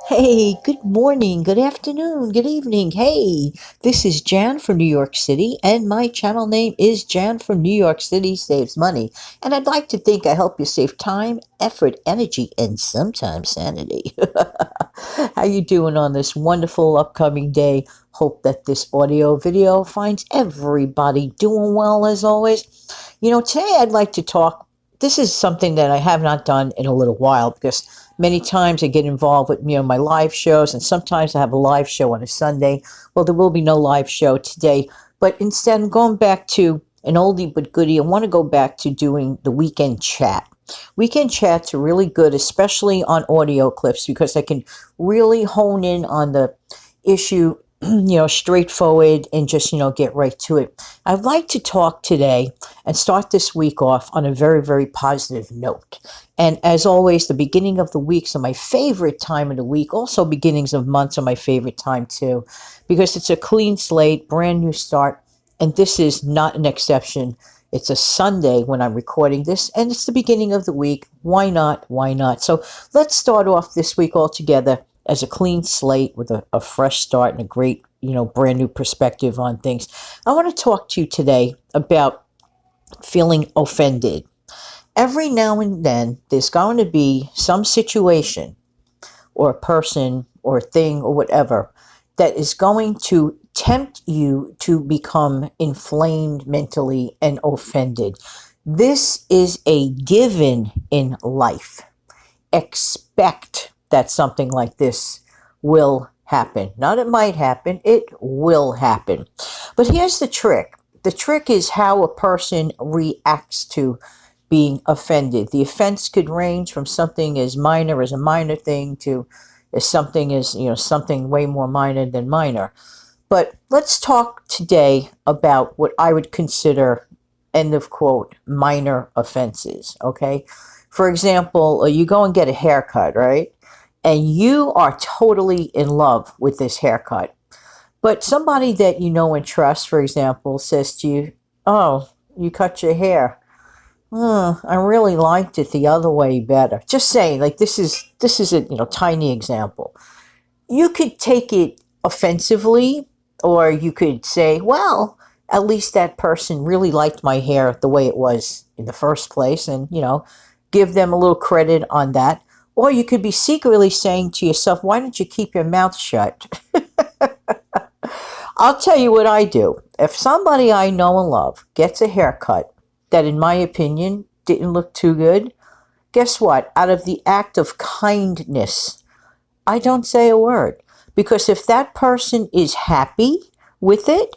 Hey, good morning, good afternoon, good evening. Hey, this is Jan from New York City, and my channel name is Jan from New York City Saves Money. And I'd like to think I help you save time, effort, energy, and sometimes sanity. How you doing on this wonderful upcoming day? Hope that this audio video finds everybody doing well as always. Today I'd like to talk. This is something that I have not done in a little while because many times I get involved with my live shows, and sometimes I have a live show on a Sunday. Well, there will be no live show today, but instead I'm going back to an oldie but goodie. I want to go back to doing the weekend chat. Weekend chats are really good, especially on audio clips, because I can really hone in on the issue, straightforward, and just, get right to it. I'd like to talk today and start this week off on a very, very positive note. And as always, the beginning of the weeks are my favorite time of the week. Also, beginnings of months are my favorite time too, because it's a clean slate, brand new start. And this is not an exception. It's a Sunday when I'm recording this, and it's the beginning of the week. Why not? Why not? So let's start off this week all together as a clean slate with a fresh start and a great, brand new perspective on things. I want to talk to you today about feeling offended. Every now and then, there's going to be some situation or a person or a thing or whatever that is going to tempt you to become inflamed mentally and offended. This is a given in life. Expect that something like this will happen. Not it might happen, it will happen. But here's the trick. The trick is how a person reacts to being offended. The offense could range from something as minor as a minor thing to as something as, something way more minor than minor. But let's talk today about what I would consider, end of quote, minor offenses, okay? For example, you go and get a haircut, right? And you are totally in love with this haircut. But somebody that you know and trust, for example, says to you, "Oh, you cut your hair. I really liked it the other way better." Just saying, like this is a tiny example. You could take it offensively, or you could say, "Well, at least that person really liked my hair the way it was in the first place," and give them a little credit on that. Or you could be secretly saying to yourself, "Why don't you keep your mouth shut?" I'll tell you what I do. If somebody I know and love gets a haircut that, in my opinion, didn't look too good, guess what? Out of the act of kindness, I don't say a word. Because if that person is happy with it,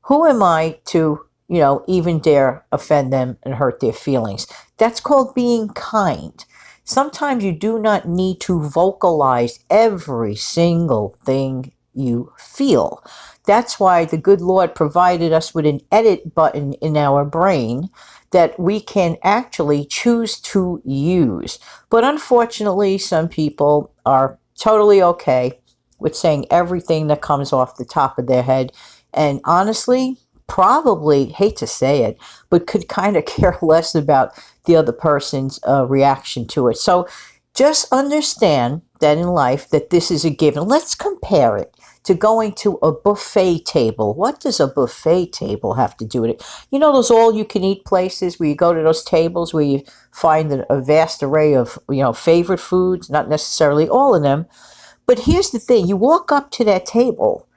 who am I to, even dare offend them and hurt their feelings? That's called being kind. Sometimes you do not need to vocalize every single thing you feel. That's why the good Lord provided us with an edit button in our brain that we can actually choose to use. But unfortunately, some people are totally okay with saying everything that comes off the top of their head. And honestly, probably, hate to say it, but could kind of care less about the other person's reaction to it. So just understand that in life that this is a given. Let's compare it to going to a buffet table. What does a buffet table have to do with it? You know those all-you-can-eat places where you go to those tables where you find a vast array of favorite foods, not necessarily all of them. But here's the thing. You walk up to that table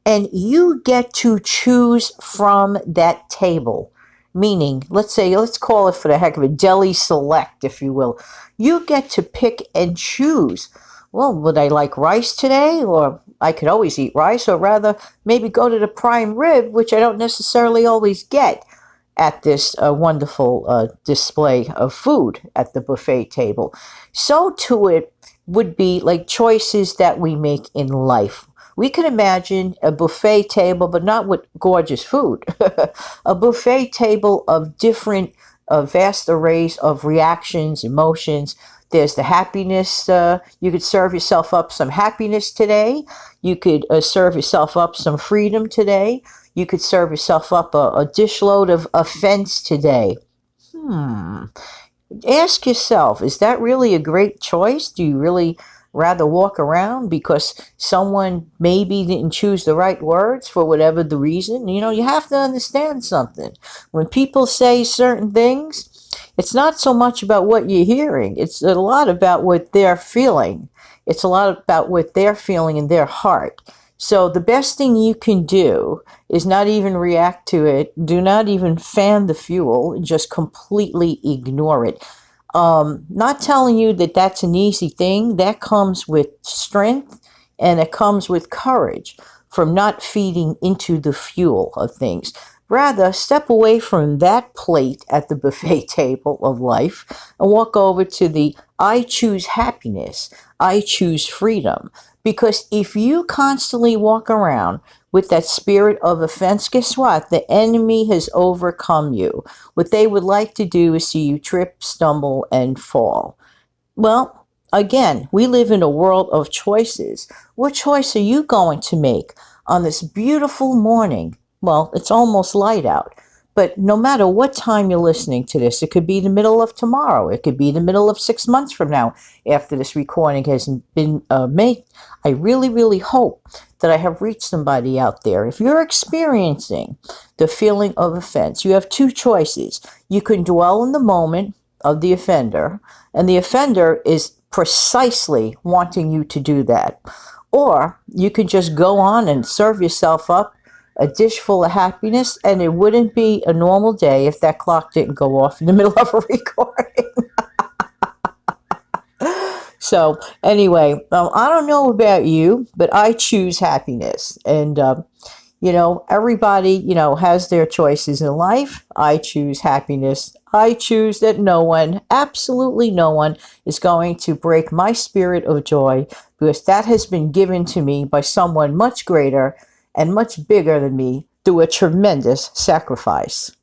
and you get to choose from that table. Meaning, let's call it, for the heck of it, Deli Select, if you will. You get to pick and choose. Well, would I like rice today? Or I could always eat rice, or rather maybe go to the prime rib, which I don't necessarily always get at this wonderful display of food at the buffet table. So to it would be like choices that we make in life. We can imagine a buffet table, but not with gorgeous food. A buffet table of different, vast arrays of reactions, emotions. There's the happiness. You could serve yourself up some happiness today. You could serve yourself up some freedom today. You could serve yourself up a dishload of offense today. Ask yourself, is that really a great choice? Do you really rather walk around because someone maybe didn't choose the right words for whatever the reason. You have to understand something. When people say certain things, it's not so much about what you're hearing, it's a lot about what they're feeling. It's a lot about what they're feeling in their heart. So the best thing you can do is not even react to it. Do not even fan the fuel. Just completely ignore it. Not telling you that that's an easy thing. That comes with strength and it comes with courage from not feeding into the fuel of things. Rather, step away from that plate at the buffet table of life and walk over to the I choose happiness, I choose freedom. Because if you constantly walk around with that spirit of offense, guess what? The enemy has overcome you. What they would like to do is see you trip, stumble, and fall. Well, again, we live in a world of choices. What choice are you going to make on this beautiful morning? Well, it's almost light out. But no matter what time you're listening to this, it could be the middle of tomorrow. It could be the middle of 6 months from now after this recording has been made. I really, really hope that I have reached somebody out there. If you're experiencing the feeling of offense, you have two choices. You can dwell in the moment of the offender, and the offender is precisely wanting you to do that. Or you can just go on and serve yourself up a dish full of happiness, and it wouldn't be a normal day if that clock didn't go off in the middle of a recording. So anyway, I don't know about you, but I choose happiness. And everybody, has their choices in life. I choose happiness. I choose that no one, absolutely no one, is going to break my spirit of joy, because that has been given to me by someone much greater and much bigger than me through a tremendous sacrifice.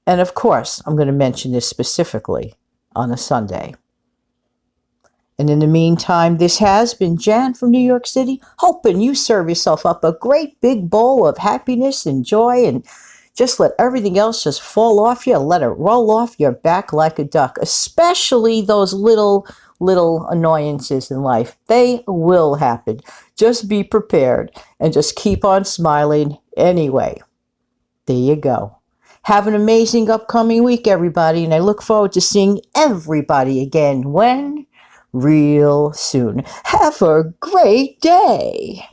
And of course, I'm going to mention this specifically on a Sunday. And in the meantime, this has been Jan from New York City, hoping you serve yourself up a great big bowl of happiness and joy, and just let everything else just fall off you. Let it roll off your back like a duck, especially those little annoyances in life. They will happen. Just be prepared and just keep on smiling anyway. There you go. Have an amazing upcoming week, everybody, and I look forward to seeing everybody again when? Real soon. Have a great day.